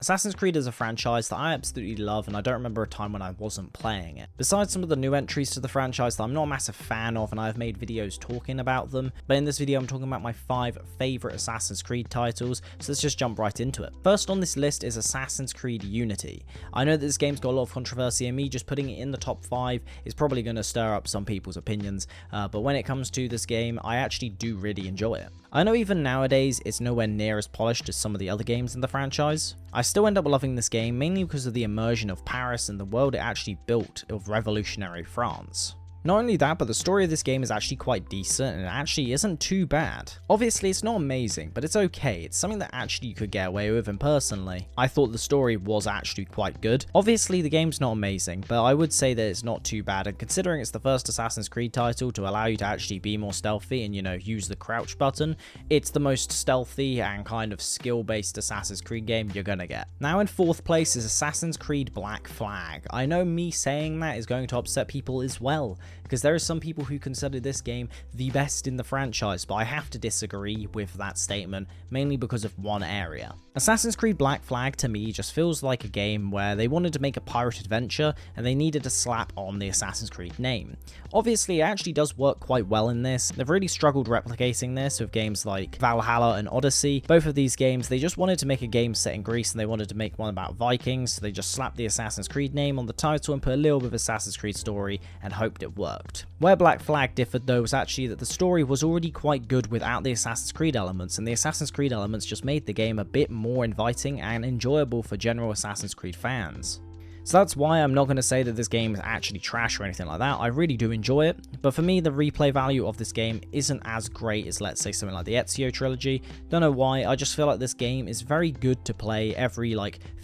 Assassin's Creed is a franchise that I absolutely love, and I don't remember a time when I wasn't playing it. Besides some of the new entries to the franchise that I'm not a massive fan of, and I've made videos talking about them, but in this video I'm talking about my 5 favourite Assassin's Creed titles, so let's just jump right into it. First on this list is Assassin's Creed Unity. I know that this game's got a lot of controversy, and me just putting it in the top 5 is probably going to stir up some people's opinions, but when it comes to this game, I actually do really enjoy it. I know even nowadays it's nowhere near as polished as some of the other games in the franchise. I still end up loving this game mainly because of the immersion of Paris and the world it actually built of revolutionary France. Not only that, but the story of this game is actually quite decent and it actually isn't too bad. Obviously it's not amazing, but it's okay. It's something that actually you could get away with, and personally, I thought the story was actually quite good. Obviously the game's not amazing, but I would say that it's not too bad, and considering it's the first Assassin's Creed title to allow you to actually be more stealthy and, you know, use the crouch button, it's the most stealthy and kind of skill-based Assassin's Creed game you're gonna get. Now in 4th place is Assassin's Creed Black Flag. I know me saying that is going to upset people as well, because there are some people who consider this game the best in the franchise, but I have to disagree with that statement, mainly because of one area. Assassin's Creed Black Flag to me just feels like a game where they wanted to make a pirate adventure and they needed to slap on the Assassin's Creed name. Obviously it actually does work quite well in this. They've really struggled replicating this with games like Valhalla and Odyssey. Both of these games, they just wanted to make a game set in Greece and they wanted to make one about Vikings, so they just slapped the Assassin's Creed name on the title and put a little bit of Assassin's Creed story and hoped it worked. Where Black Flag differed though was actually that the story was already quite good without the Assassin's Creed elements, and the Assassin's Creed elements just made the game a bit more inviting and enjoyable for general Assassin's Creed fans. So that's why I'm not going to say that this game is actually trash or anything like that. I really do enjoy it, but for me the replay value of this game isn't as great as, let's say, something like the Ezio trilogy. Don't know why, I just feel like this game is very good to play every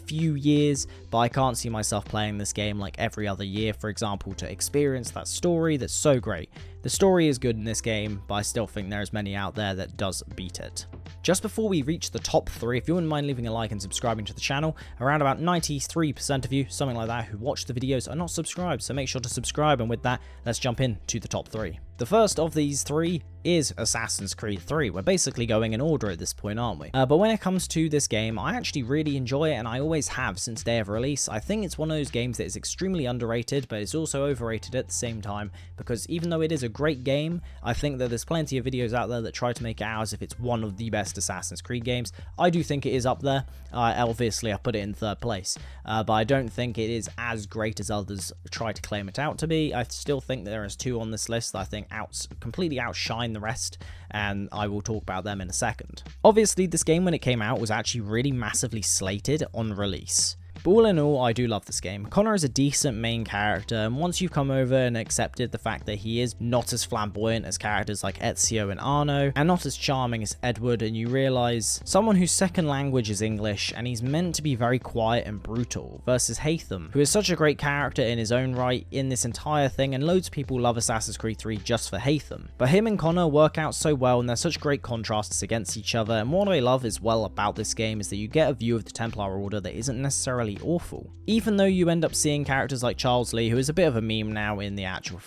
few years, but I can't see myself playing this game like every other year, for example, to experience that story that's so great. The story is good in this game, but I still think there's many out there that does beat it. Just before we reach the top 3, if you wouldn't mind leaving a like and subscribing to the channel, around about 93% of you, something like that, who watch the videos are not subscribed, so make sure to subscribe, and with that, let's jump into the top 3. The first of these 3 is Assassin's Creed 3. We're basically going in order at this point, aren't we? But when it comes to this game, I actually really enjoy it, and I always have since day of release. I think it's one of those games that is extremely underrated, but it's also overrated at the same time, because even though it is a great game, I think that there's plenty of videos out there that try to make it out as if it's one of the best Assassin's Creed games. I do think it is up there. Obviously, I put it in 3rd place, but I don't think it is as great as others try to claim it out to be. I still think there is 2 on this list that I think completely outshine the rest, and I will talk about them in a second. Obviously, this game when it came out was actually really massively slated on release. But all in all, I do love this game. Connor is a decent main character, and once you've come over and accepted the fact that he is not as flamboyant as characters like Ezio and Arno, and not as charming as Edward, and you realise someone whose second language is English, and he's meant to be very quiet and brutal, versus Haytham, who is such a great character in his own right in this entire thing, and loads of people love Assassin's Creed 3 just for Haytham. But him and Connor work out so well, and they're such great contrasts against each other, and what I love as well about this game is that you get a view of the Templar Order that isn't necessarily awful. Even though you end up seeing characters like Charles Lee, who is a bit of a meme now in the actual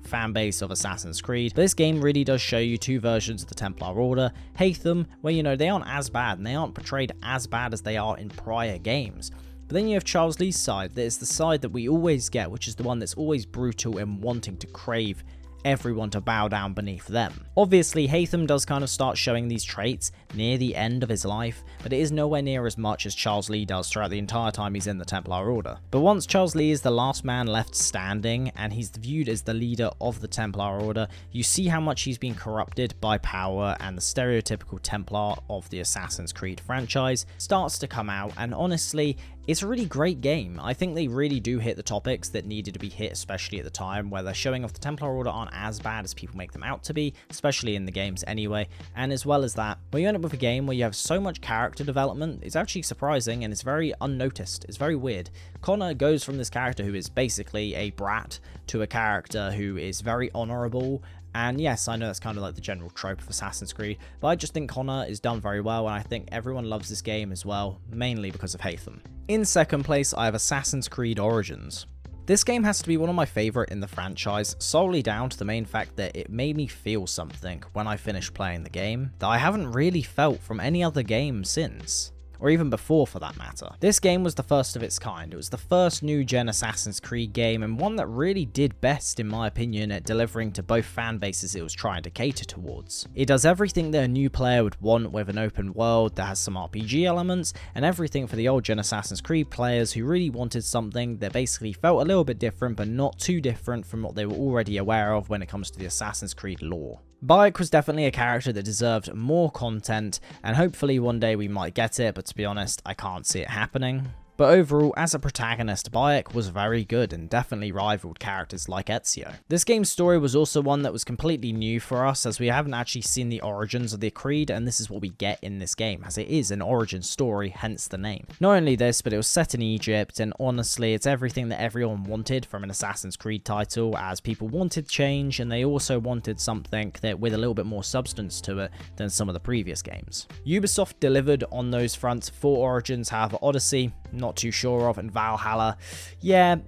fan base of Assassin's Creed, but this game really does show you 2 versions of the Templar Order. Haytham, where, you know, they aren't as bad, and they aren't portrayed as bad as they are in prior games. But then you have Charles Lee's side, that is the side that we always get, which is the one that's always brutal and wanting to crave everyone to bow down beneath them. Obviously, Haytham does kind of start showing these traits near the end of his life, but it is nowhere near as much as Charles Lee does throughout the entire time he's in the Templar Order. But once Charles Lee is the last man left standing, and he's viewed as the leader of the Templar Order, you see how much he's been corrupted by power, and the stereotypical Templar of the Assassin's Creed franchise starts to come out, and honestly, it's a really great game. I think they really do hit the topics that needed to be hit, especially at the time, where they're showing off the Templar Order aren't as bad as people make them out to be, especially in the games anyway. And as well as that, when you end up with a game where you have so much character development, it's actually surprising and it's very unnoticed. It's very weird. Connor goes from this character who is basically a brat to a character who is very honorable. And yes, I know that's kind of like the general trope of Assassin's Creed, but I just think Connor is done very well, and I think everyone loves this game as well, mainly because of Haytham. In 2nd place, I have Assassin's Creed Origins. This game has to be one of my favourite in the franchise, solely down to the main fact that it made me feel something when I finished playing the game that I haven't really felt from any other game since. or even before for that matter. This game was the first of its kind. It was the first new-gen Assassin's Creed game, and one that really did best, in my opinion, at delivering to both fan bases it was trying to cater towards. It does everything that a new player would want with an open world that has some RPG elements, and everything for the old-gen Assassin's Creed players who really wanted something that basically felt a little bit different, but not too different from what they were already aware of when it comes to the Assassin's Creed lore. Bayek was definitely a character that deserved more content, and hopefully one day we might get it, but to be honest, I can't see it happening. But overall, as a protagonist, Bayek was very good and definitely rivaled characters like Ezio. This game's story was also one that was completely new for us, as we haven't actually seen the origins of the Creed, and this is what we get in this game, as it is an origin story, hence the name. Not only this, but it was set in Egypt, and honestly, it's everything that everyone wanted from an Assassin's Creed title, as people wanted change, and they also wanted something that with a little bit more substance to it than some of the previous games. Ubisoft delivered on those fronts for Origins, however Odyssey, not too sure of, and Valhalla, no,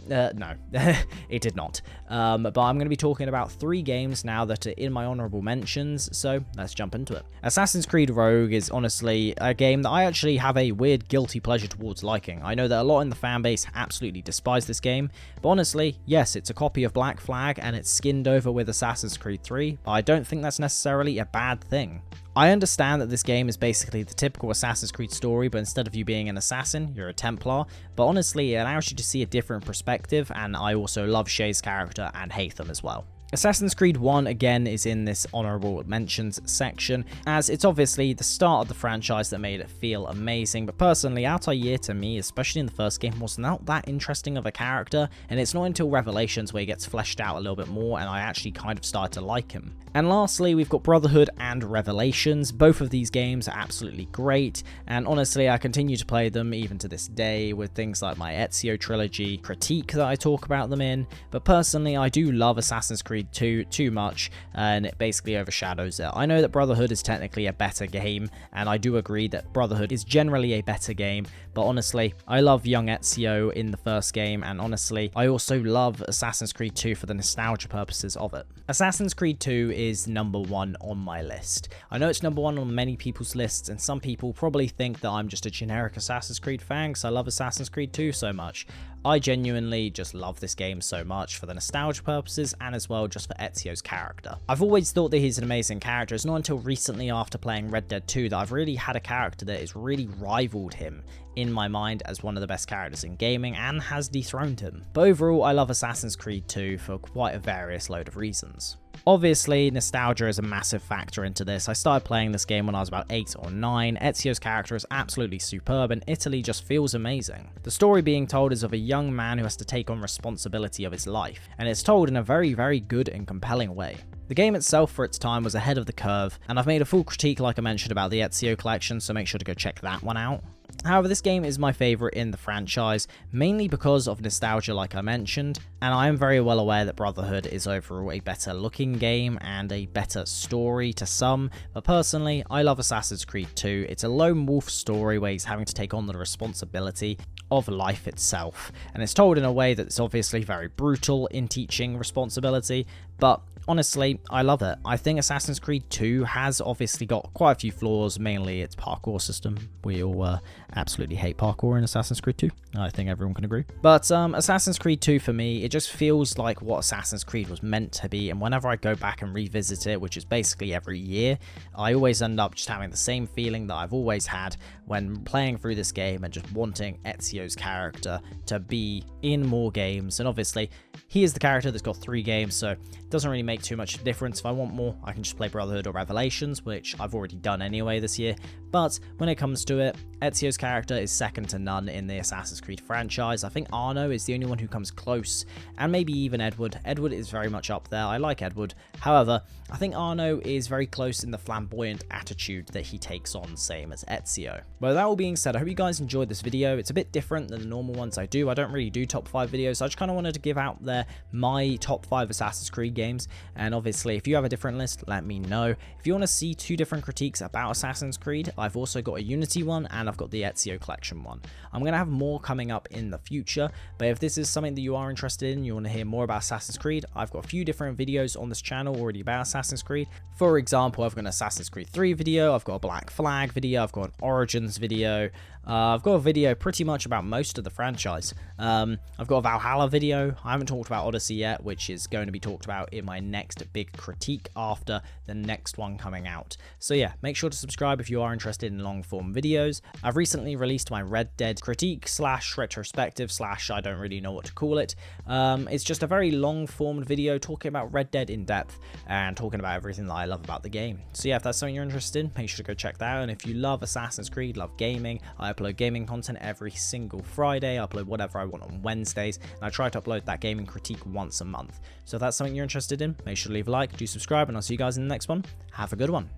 it did not. But I'm going to be talking about 3 games now that are in my honorable mentions, so let's jump into it. Assassin's Creed Rogue is honestly a game that I actually have a weird guilty pleasure towards liking. I know that a lot in the fan base absolutely despise this game, but honestly, yes, it's a copy of Black Flag and it's skinned over with Assassin's Creed 3, but I don't think that's necessarily a bad thing. I understand that this game is basically the typical Assassin's Creed story, but instead of you being an assassin, you're a Templar, but honestly, it allows you to see a different perspective, and I also love Shay's character and Haytham as well. Assassin's Creed 1 again is in this honorable mentions section, as it's obviously the start of the franchise that made it feel amazing, but personally Altair to me, especially in the first game, was not that interesting of a character, and it's not until Revelations where he gets fleshed out a little bit more and I actually kind of started to like him. And lastly, we've got Brotherhood and Revelations. Both of these games are absolutely great, and honestly I continue to play them even to this day with things like my Ezio trilogy critique that I talk about them in, but personally I do love Assassin's Creed 2 too much, and it basically overshadows it. I know that Brotherhood is technically a better game, and I do agree that Brotherhood is generally a better game, but honestly, I love young Ezio in the first game, and honestly, I also love Assassin's Creed 2 for the nostalgia purposes of it. Assassin's Creed 2 is number 1 on my list. I know it's number 1 on many people's lists, and some people probably think that I'm just a generic Assassin's Creed fan because I love Assassin's Creed 2 so much. I genuinely just love this game so much for the nostalgia purposes and as well just for Ezio's character. I've always thought that he's an amazing character. It's not until recently after playing Red Dead 2 that I've really had a character that has really rivaled him in my mind as one of the best characters in gaming and has dethroned him. But overall, I love Assassin's Creed 2 for quite a various load of reasons. Obviously, nostalgia is a massive factor into this. I started playing this game when I was about 8 or 9. Ezio's character is absolutely superb and Italy just feels amazing. The story being told is of a young man who has to take on responsibility of his life, and it's told in a very, very good and compelling way. The game itself for its time was ahead of the curve, and I've made a full critique like I mentioned about the Ezio collection, so make sure to go check that one out. However, this game is my favourite in the franchise, mainly because of nostalgia like I mentioned, and I am very well aware that Brotherhood is overall a better looking game and a better story to some, but personally, I love Assassin's Creed 2. It's a lone wolf story where he's having to take on the responsibility of life itself, and it's told in a way that's obviously very brutal in teaching responsibility, but honestly, I love it. I think Assassin's Creed 2 has obviously got quite a few flaws, mainly its parkour system. We all absolutely hate parkour in Assassin's Creed 2. I think everyone can agree. But Assassin's Creed 2 for me, it just feels like what Assassin's Creed was meant to be, and whenever I go back and revisit it, which is basically every year, I always end up just having the same feeling that I've always had when playing through this game and just wanting Ezio's character to be in more games. And obviously, he is the character that's got 3 games, so it doesn't really make too much difference. If I want more, I can just play Brotherhood or Revelations, which I've already done anyway this year. But when it comes to it, Ezio's character is second to none in the Assassin's Creed franchise. I think Arno is the only one who comes close, and maybe even Edward. Edward is very much up there. I like Edward. However, I think Arno is very close in the flamboyant attitude that he takes on, same as Ezio. But that all being said, I hope you guys enjoyed this video. It's a bit different than the normal ones I do. I don't really do top 5 videos, so I just kind of wanted to give out there my top 5 Assassin's Creed games. And obviously, if you have a different list, let me know. If you want to see 2 different critiques about Assassin's Creed, I've also got a Unity one and I've got the Ezio collection one. I'm going to have more coming up in the future, but if this is something that you are interested in, you want to hear more about Assassin's Creed, I've got a few different videos on this channel already about Assassin's Creed. For example, I've got an Assassin's Creed 3 video, I've got a Black Flag video, I've got an Origins video, I've got a video pretty much about most of the franchise. I've got a Valhalla video. I haven't talked about Odyssey yet, which is going to be talked about in my next big critique after the next one coming out. So yeah, make sure to subscribe if you are interested in long form videos. I've recently released my Red Dead critique / retrospective / I don't really know what to call it. It's just a very long formed video talking about Red Dead in depth and talking about everything that I love about the game. So yeah, if that's something you're interested in, make sure to go check that out. And if you love Assassin's Creed, love gaming, I upload gaming content every single Friday. I upload whatever I want on Wednesdays, and I try to upload that gaming critique once a month. So if that's something you're interested in, make sure to leave a like, do subscribe, and I'll see you guys in the next one. Have a good one.